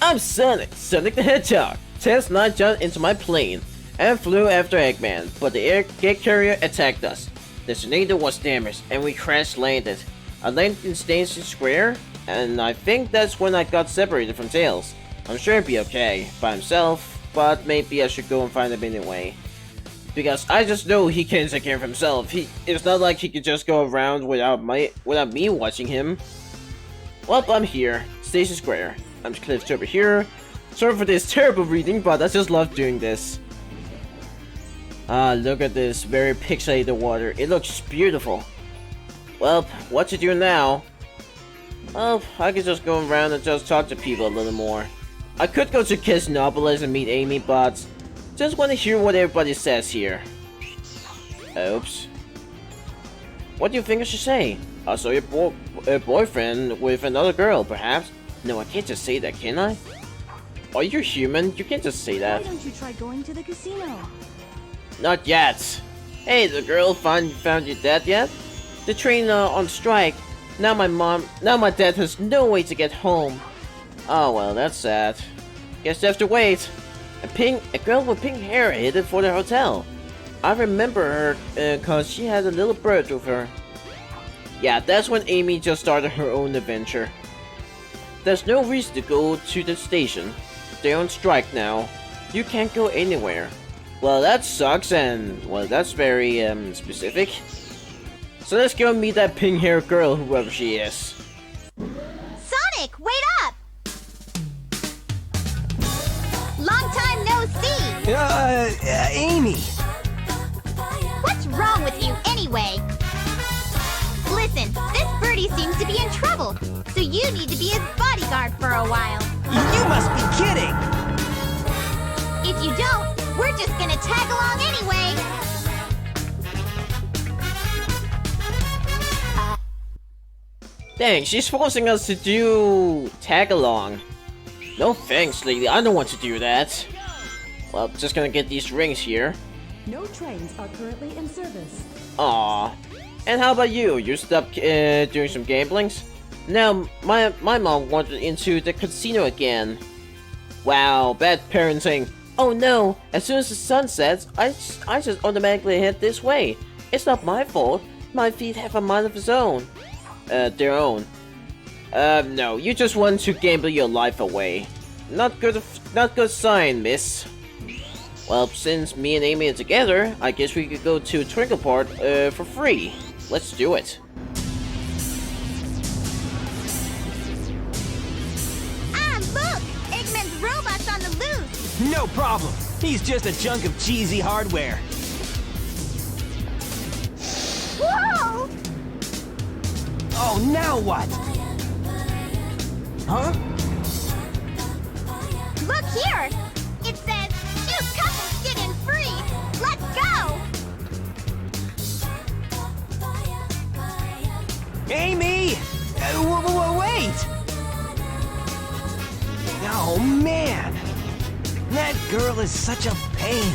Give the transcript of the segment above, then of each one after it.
I'm Sonic, Sonic the Hedgehog. Test 9 jumped into my plane and flew after Eggman, but the egg carrier attacked us. The tornado was damaged and we crash landed. I landed in Station Square, and I think that's when I got separated from Tails. I'm sure he'd be okay by himself, but maybe I should go and find him anyway. Because I just know he can take care of himself. It's not like he could just go around without me watching him. Well, I'm here, Station Square. I'm Cliff over here. Sorry for this terrible reading, but I just love doing this. Ah, look at this very pixelated water. It looks beautiful. Well, what to do now? Well, I could just go around and just talk to people a little more. I could go to Kissnopolis and meet Amy, but just want to hear what everybody says here. Oops. What do you think I should say? I saw your boyfriend with another girl, perhaps? No, I can't just say that, can I? Are you human? You can't just say that. Why don't you try going to the casino? Not yet. Hey, the girl found you dead yet? The train on strike. Now my dad has no way to get home. Oh well, that's sad. Guess you have to wait. A girl with pink hair headed for the hotel. I remember her cause she had a little bird with her. Yeah, that's when Amy just started her own adventure. There's no reason to go to the station. They're on strike now. You can't go anywhere. Well, that sucks, and well, that's very specific. So let's go meet that pink-haired girl, whoever she is. Sonic, wait up! Long time no see! Amy! What's wrong with you, anyway? Listen, this birdie seems to be in trouble, so you need to be his bodyguard for a while. You must be kidding! If you don't, we're just gonna tag along anyway! Dang, she's forcing us to do tag along. No thanks, lady. I don't want to do that. Well, just gonna get these rings here. No trains are currently in service. Aww. And how about you? You stopped doing some gamblings? Now, my mom wandered into the casino again. Wow, bad parenting. Oh no, as soon as the sun sets, I just automatically head this way. It's not my fault. My feet have a mind of its own. Their own. No, you just want to gamble your life away. Not good sign, miss. Well, since me and Amy are together, I guess we could go to Twinkle Park, for free. Let's do it. Ah, look! Eggman's robot's on the loose! No problem. He's just a chunk of cheesy hardware. Whoa! Oh, now what? Huh? Look here! It says, two couples get in free! Let's go! Amy! Wait! Oh, man! That girl is such a pain.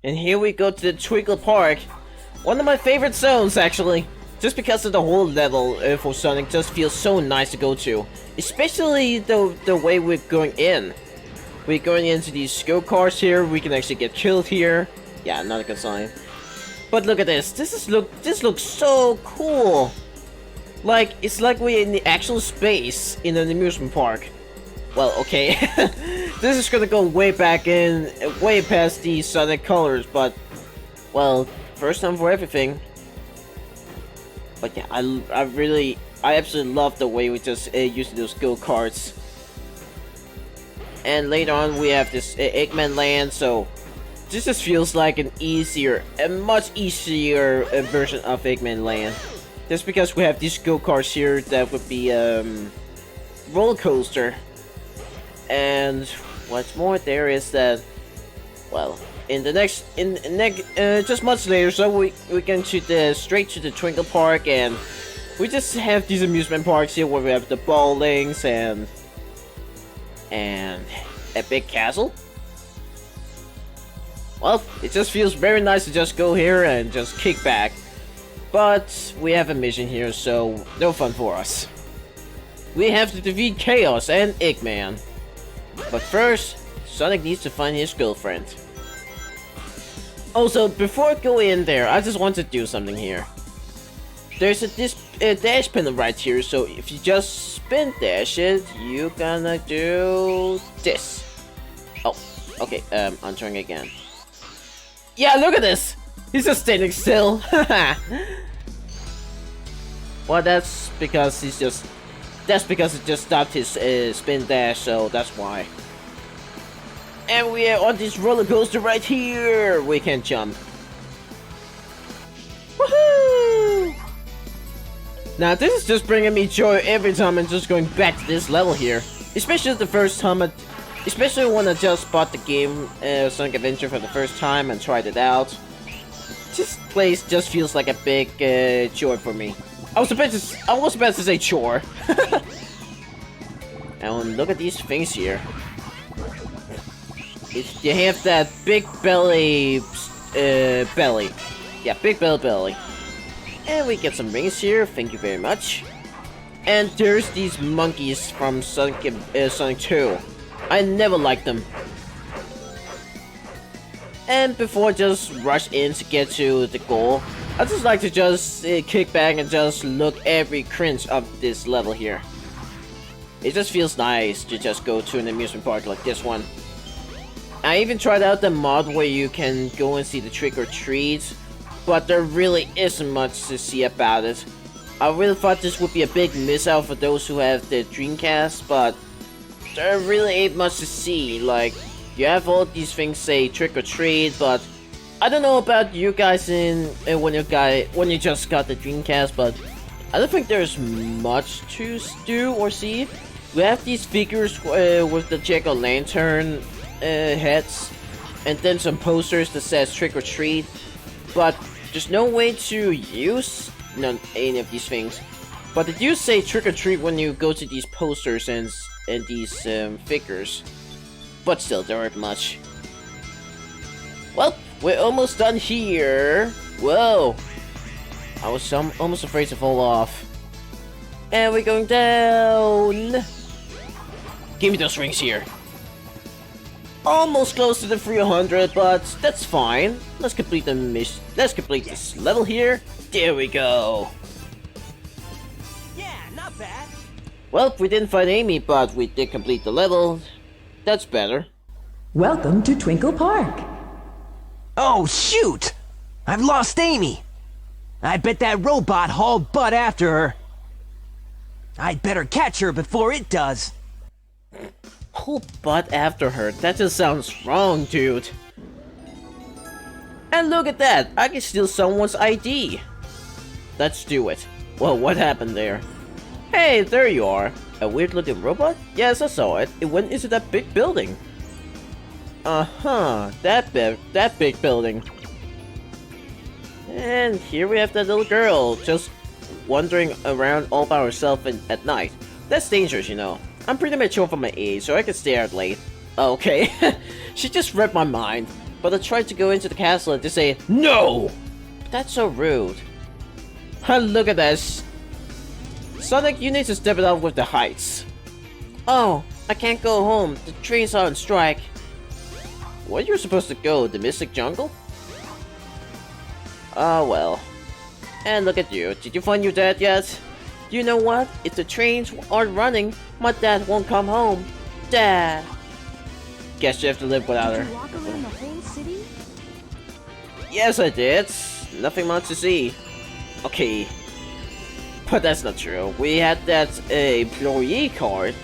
And here we go to the Twinkle Park. One of my favorite zones, actually. Just because of the whole level for Sonic just feels so nice to go to. Especially the way we're going in. We're going into these go-karts here. We can actually get killed here. Yeah, not a good sign. But look at this. This looks so cool. Like, it's like we're in the actual space in an amusement park. Well, okay. This is gonna go way past the Sonic colors, but well, first time for everything. But yeah, I absolutely love the way we just use those go-karts. And later on we have this Eggman land, so this just feels like a much easier version of Eggman land. Just because we have these go-karts here, that would be roller coaster. And what's more, there is that, well, just much later, so we can shoot straight to the Twinkle Park, and we just have these amusement parks here where we have the bowlings and a big castle. Well, it just feels very nice to just go here and just kick back. But we have a mission here, so no fun for us. We have to defeat Chaos and Eggman. But first, Sonic needs to find his girlfriend. Also, before I go in there, I just want to do something here. There's a dash panel right here, so if you just spin dash it, you're gonna do this. Oh, okay, I'm trying again. Yeah, look at this! He's just standing still. Well, that's because he just stopped his spin dash, so that's why. And we are on this roller coaster right here. We can jump. Woohoo! Now this is just bringing me joy every time I'm just going back to this level here. Especially the first time, especially when I just bought the game Sonic Adventure for the first time and tried it out. This place just feels like a big joy for me. I was about to say chore. And look at these things here. You have that big belly, yeah, big belly. And we get some rings here, thank you very much. And there's these monkeys from Sonic 2. I never liked them. And before I just rush in to get to the goal, I just like to just kick back and just look every cringe of this level here. It just feels nice to just go to an amusement park like this one. I even tried out the mod where you can go and see the trick or treats, but there really isn't much to see about it. I really thought this would be a big miss out for those who have the Dreamcast, but there really ain't much to see. Like, you have all these things say trick or treat, but I don't know about you guys when you just got the Dreamcast, but I don't think there's much to do or see. We have these figures with the jack-o'-lantern heads, and then some posters that says trick or treat, but there's no way to use any of these things. But they do say trick or treat when you go to these posters and these figures, but still there aren't much. Well, we're almost done here. Whoa, I was almost afraid to fall off. And we're going down. Give me those rings here. Almost close to the 300, but that's fine. Let's complete the mission. Let's complete this level here. There we go. Yeah, not bad. Well, we didn't find Amy, but we did complete the level. That's better. Welcome to Twinkle Park. Oh, shoot! I've lost Amy. I bet that robot hauled butt after her. I'd better catch her before it does. Whole butt after her. That just sounds wrong, dude. And look at that! I can steal someone's ID. Let's do it. Well, what happened there? Hey, there you are. A weird-looking robot? Yes, I saw it. It went into that big building. Uh-huh. That big building. And here we have that little girl just wandering around all by herself at night. That's dangerous, you know. I'm pretty mature for my age, so I can stay out late. Okay, she just read my mind, but I tried to go into the castle and to say, no! But that's so rude. Look at this. Sonic, you need to step it up with the heights. Oh, I can't go home. The trains are on strike. Where you're supposed to go? The Mystic Jungle? Oh well. And look at you. Did you find your dad yet? You know what? If the trains aren't running, my dad won't come home. Dad. Guess you have to live without her. Did you walk around the whole city? Yes, I did. Nothing much to see. Okay. But that's not true. We had that employee card.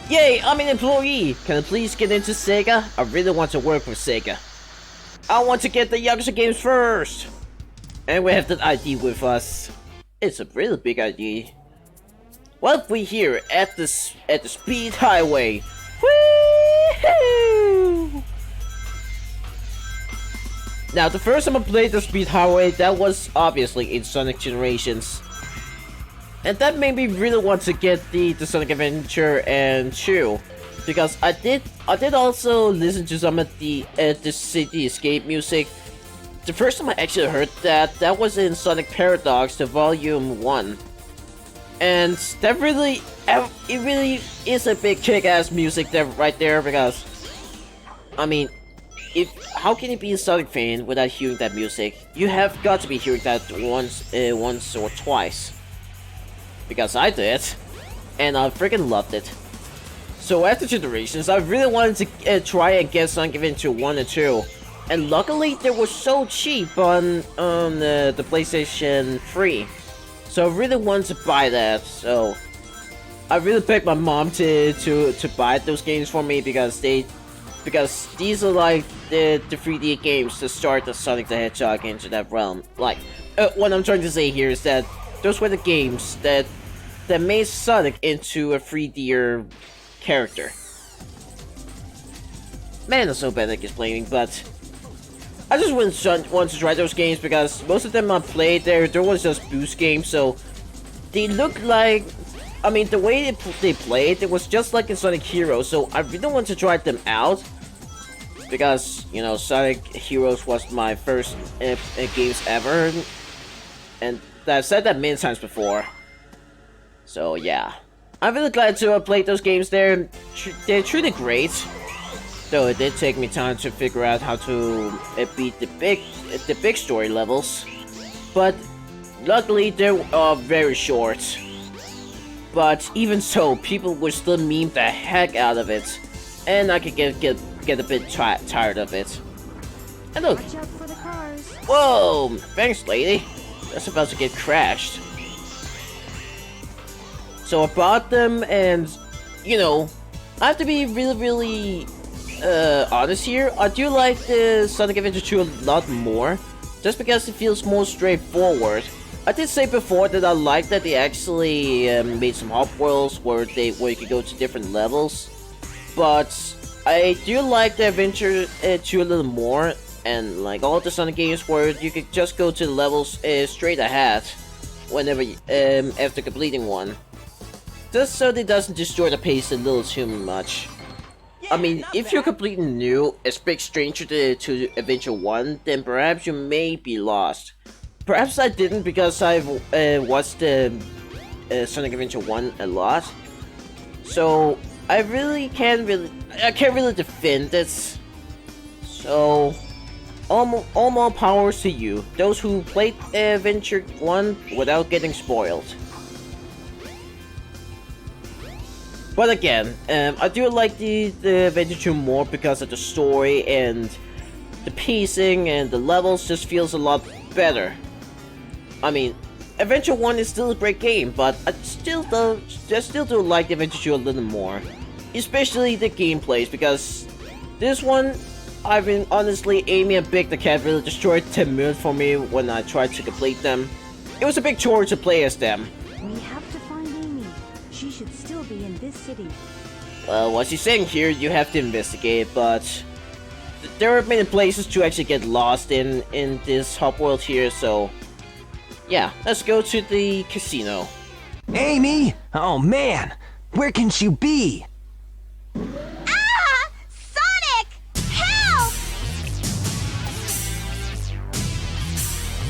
Yay, I'm an employee! Can I please get into Sega? I really want to work with Sega. I want to get the Yakuza games first! And we have that ID with us. It's a really big ID. Well, we're here at the speed highway. Woo! Now, the first time I played the speed highway, that was obviously in Sonic Generations. And that made me really want to get the Sonic Adventure and 2. because I did also listen to some of the City Escape music. The first time I actually heard that was in Sonic Paradox, the Volume 1. And that really, it really is a big kick-ass music there, right there, because, I mean, how can you be a Sonic fan without hearing that music? You have got to be hearing that once or twice. Because I did, and I freaking loved it. So after Generations, I really wanted to try and get Sonic Adventure 1 and 2. And luckily, they were so cheap on the PlayStation 3. So I really wanted to buy that, so I really begged my mom to buy those games for me because these are like the 3D games to start the Sonic the Hedgehog into that realm. Like, what I'm trying to say here is that those were the games that made Sonic into a 3D character. Man, I'm so bad at explaining, but I just want to try those games because most of them I played there was just boost games, so they look like, I mean, the way they played, it was just like in Sonic Heroes, so I really want to try them out because, you know, Sonic Heroes was my first games ever, and I've said that many times before. So yeah, I'm really glad to have played those games there. They're truly great. Though it did take me time to figure out how to beat the big story levels, but luckily they are very short. But even so, people would still meme the heck out of it, and I could get a bit tired of it. And look, Watch out for the cars. whoa, thanks, lady. That's about to get crashed. So I bought them, and you know, I have to be really honest here. I do like the Sonic Adventure 2 a lot more, just because it feels more straightforward. I did say before that I like that they actually made some hub worlds where you could go to different levels, but I do like the Adventure 2 a little more, and like all the Sonic games where you could just go to the levels straight ahead whenever after completing one, just so it doesn't destroy the pace a little too much. I mean, if you're completely new, a big stranger to Adventure 1, then perhaps you may be lost. Perhaps I didn't because I've watched Sonic Adventure 1 a lot. So, I can't really defend this. So, all more powers to you, those who played Adventure 1 without getting spoiled. But again, I do like the Adventure 2 more because of the story and the pacing, and the levels just feels a lot better. I mean, Adventure 1 is still a great game, but I still do like the Adventure 2 a little more. Especially the gameplays, because this one, I've been honestly aiming and Big the Cat really destroyed 10 minutes for me when I tried to complete them. It was a big chore to play as them. We have to find Amy. She should still be in this city. Well, what she's saying here, you have to investigate, but there are many places to actually get lost in this hub world here, so yeah, let's go to the casino. Amy? Oh man, where can she be? Ah! Sonic! Help!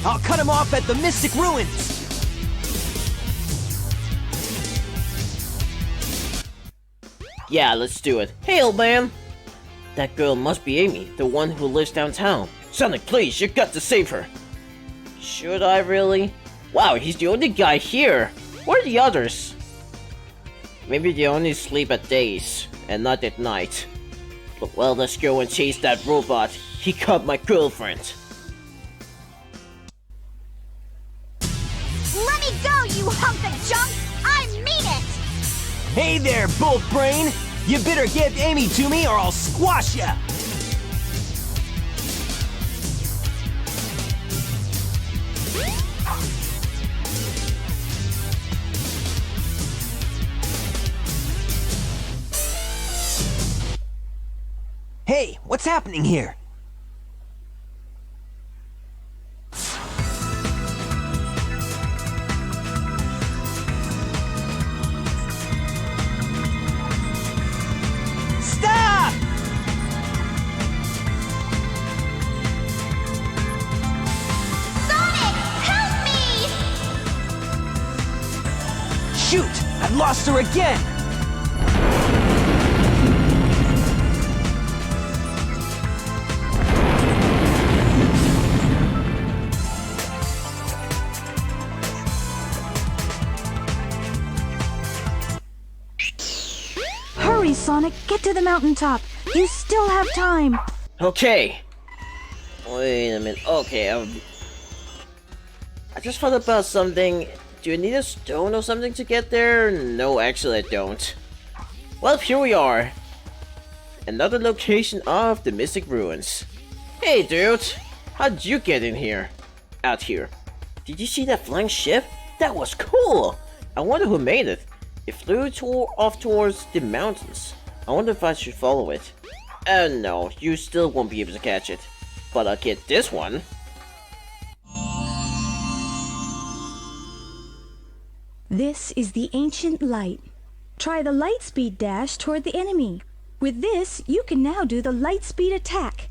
I'll cut him off at the Mystic Ruins. Yeah, let's do it. Hey, old man! That girl must be Amy, the one who lives downtown. Sonic, please, you got to save her. Should I really? Wow, he's the only guy here. Where are the others? Maybe they only sleep at days, and not at night. But well, let's go and chase that robot. He got my girlfriend. Let me go, you hunk of junk! I mean it! Hey there, Bolt Brain! You better give Amy to me or I'll squash ya! Hey, what's happening here? shoot! I've lost her again! Hurry, Sonic, get to the mountaintop. You still have time. Okay. Wait a minute. Okay, I just thought about something. Do you need a stone or something to get there? No, actually I don't. Well, here we are. Another location of the Mystic Ruins. Hey dude, how'd you get in here? Out here. Did you see that flying ship? That was cool! I wonder who made it. It flew off towards the mountains. I wonder if I should follow it. No, you still won't be able to catch it. But I'll get this one. This is the ancient light. Try the light speed dash toward the enemy. With this, you can now do the light speed attack.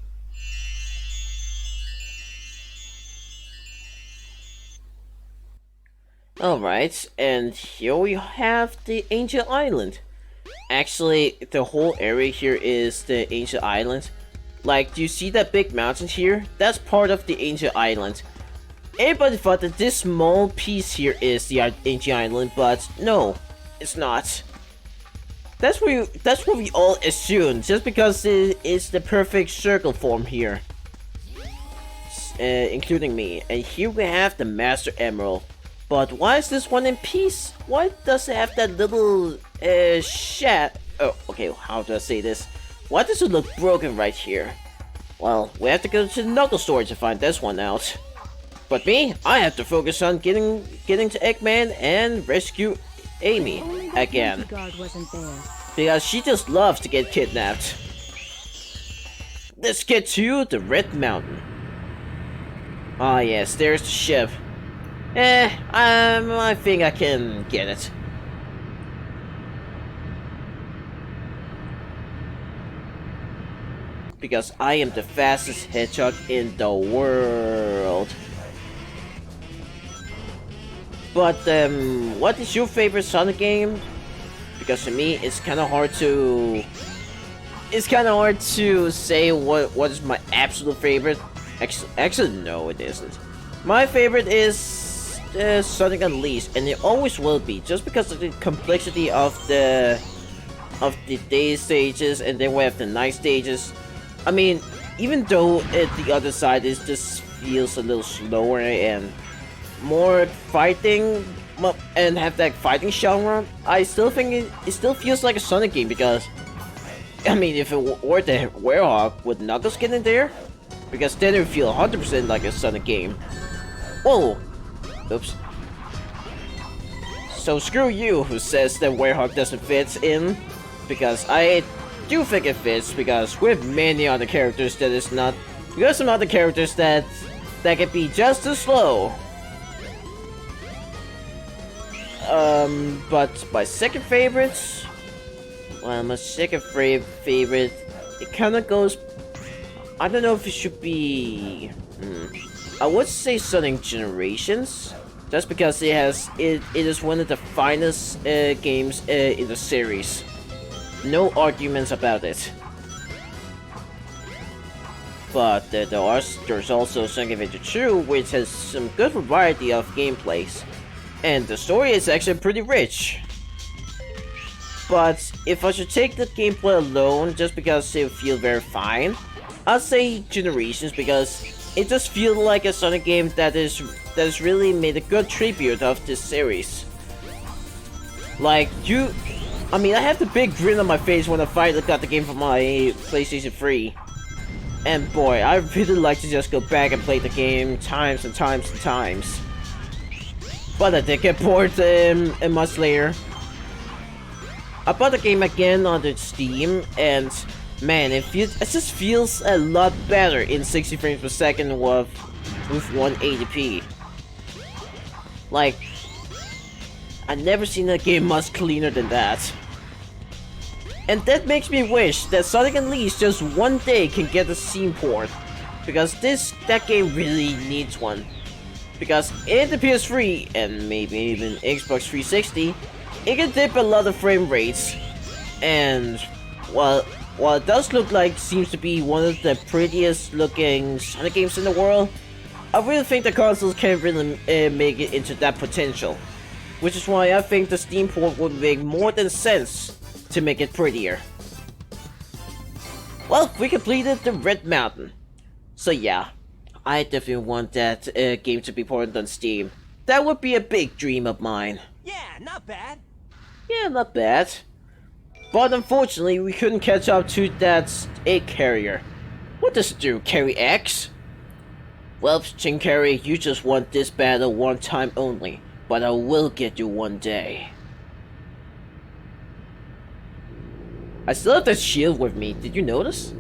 Alright, and here we have the ancient island. Actually, the whole area here is the ancient island. Like, do you see that big mountain here? That's part of the ancient island. Everybody thought that this small piece here is the ancient island, but no, it's not. That's what we all assumed, just because it is the perfect circle form here. Including me. And here we have the Master Emerald. But why is this one in peace? Why does it have that little oh, okay, how do I say this? Why does it look broken right here? Well, we have to go to the Knuckles store to find this one out. But me, I have to focus on getting to Eggman and rescue Amy again. Guard wasn't there. Because she just loves to get kidnapped. Let's get to the Red Mountain. Ah yes, there's the ship. I think I can get it. Because I am the fastest hedgehog in the world. But, what is your favorite Sonic game? Because for me, it's kind of hard to... It's kind of hard to say what is my absolute favorite. Actually, no, it isn't. My favorite is Sonic Unleashed, and it always will be, just because of the complexity of the day stages, and then we have the night stages. I mean, even though the other side just feels a little slower and more fighting, and have that fighting genre, I still think it still feels like a Sonic game, because I mean, if it were the Werehog, would Knuckles get in there? Because then it would feel 100% like a Sonic game. Whoa! Oops. So screw you who says that Werehog doesn't fit in, because I do think it fits, because we have many other characters that is not. We have some other characters that can be just as slow. But my second favorite, well, my second favorite, it kind of goes. I don't know if it should be. I would say Sonic Generations, just because it is one of the finest games in the series. No arguments about it. But there's also Sonic Adventure 2, which has some good variety of gameplays, and the story is actually pretty rich. But if I should take the gameplay alone, just because it feels very fine, I'd say Generations, because it just feels like a Sonic game that is really made a good tribute of this series. Like I mean, I have the big grin on my face when I finally got the game for my PlayStation 3. And boy, I really like to just go back and play the game times and times and times. But I did get bored a month later. I bought the game again on the Steam, and man, it just feels a lot better in 60 frames per second with 180p. Like, I've never seen a game much cleaner than that. And that makes me wish that Sonic Unleashed just one day can get a Steam port, because that game really needs one. Because in the PS3 and maybe even Xbox 360, it can dip a lot of frame rates, and while it does look like seems to be one of the prettiest looking Sonic games in the world, I really think the consoles can't really make it into that potential, which is why I think the Steam port would make more than sense to make it prettier. Well, we completed the Red Mountain, so yeah, I definitely want that game to be ported on Steam. That would be a big dream of mine. Yeah, not bad. Yeah, not bad. But unfortunately, we couldn't catch up to that egg carrier. What does it do, carry eggs? Well, Chin Carry, you just want this battle one time only, but I will get you one day. I still have that shield with me, did you notice?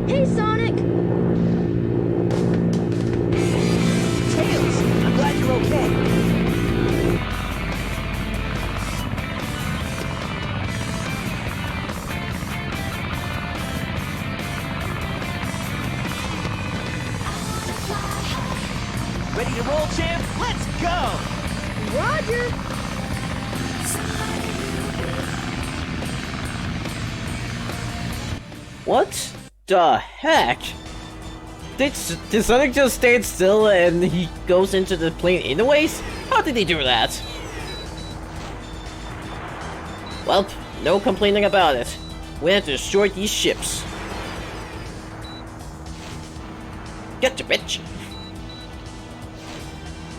Hey, Sonic! Tails, I'm glad you're okay. Ready to roll, champ? Let's go! Roger! What the heck? Did Sonic just stand still and he goes into the plane anyways? How did he do that? Well, no complaining about it. We have to destroy these ships. Get the bitch!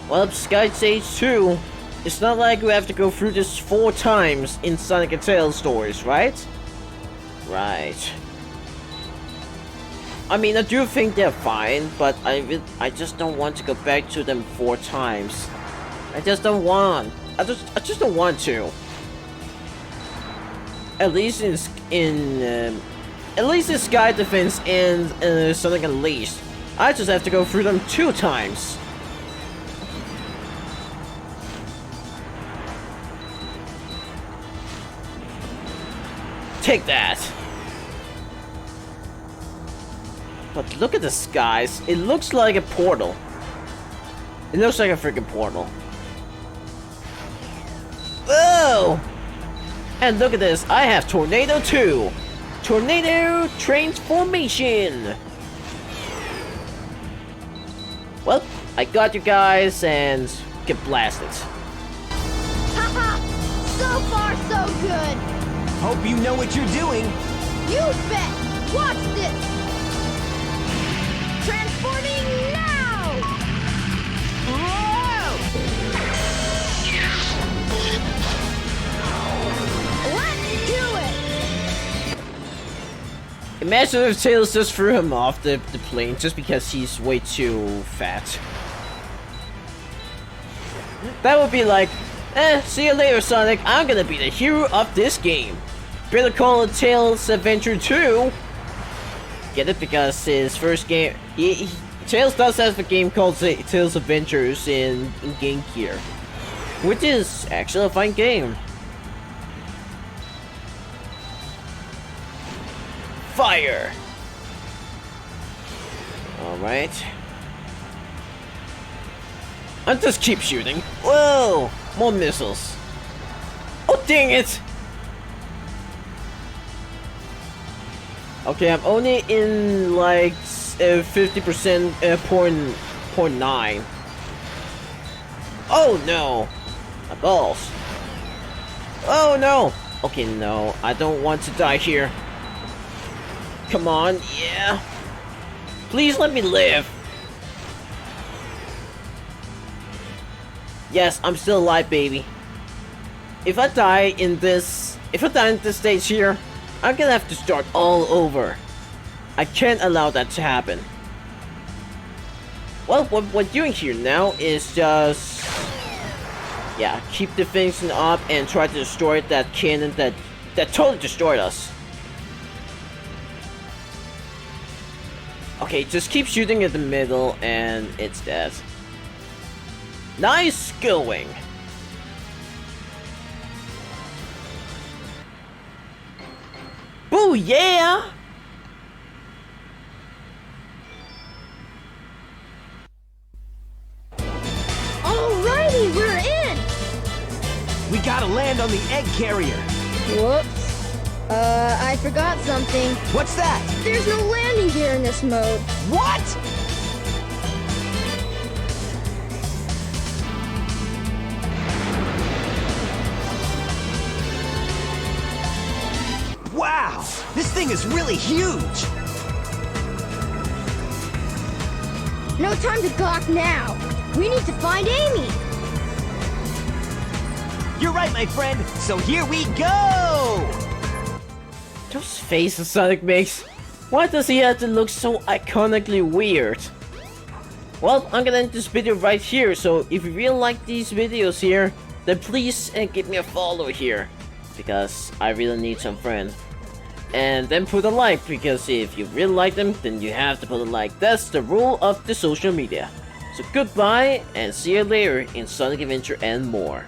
Well, Sky Stage 2, it's not like we have to go through this 4 times in Sonic and Tails stories, right? Right. I mean, I do think they're fine, but I just don't want to go back to them 4 times. I just don't want. I just don't want to. At least in Sky Defense and Sonic Unleashed, I just have to go through them 2 times. Take that! But look at the skies. It looks like a portal. It looks like a freaking portal. Whoa! And look at this. I have Tornado 2. Tornado Transformation. Well, I got you guys and get blasted. Haha! So far, so good! Hope you know what you're doing. You bet! Watch this! Transforming now! Whoa! Let's do it! Imagine if Tails just threw him off the plane just because he's way too fat. That would be like, see you later, Sonic. I'm gonna be the hero of this game. Better call it Tails Adventure 2. Get it? Because his first game... Tails does have a game called Tails Adventures in Game Gear, which is actually a fine game. Fire! Alright. I'll just keep shooting. Whoa! More missiles. Oh, dang it! Okay, I'm only in like 50% point 9. Oh no! My balls. Oh no! Okay, no, I don't want to die here. Come on, yeah. Please let me live. Yes, I'm still alive, baby. If I die in this stage here, I'm gonna have to start all over. I can't allow that to happen. Well, what we're doing here now is just... yeah, keep defending up and try to destroy that cannon that totally destroyed us. Okay, just keep shooting at the middle and it's dead. Nice going! Boo, yeah! Alrighty, we're in! We gotta land on the egg carrier. Whoops. I forgot something. What's that? There's no landing gear in this mode. What? Wow! This thing is really huge! No time to gawk now. We need to find Amy. You're right, my friend. So here we go! Those faces Sonic makes. Why does he have to look so iconically weird? Well, I'm gonna end this video right here, so if you really like these videos here, then please give me a follow here, because I really need some friends. And then put a like, because if you really like them, then you have to put a like. That's the rule of the social media. So goodbye, and see you later in Sonic Adventure and more.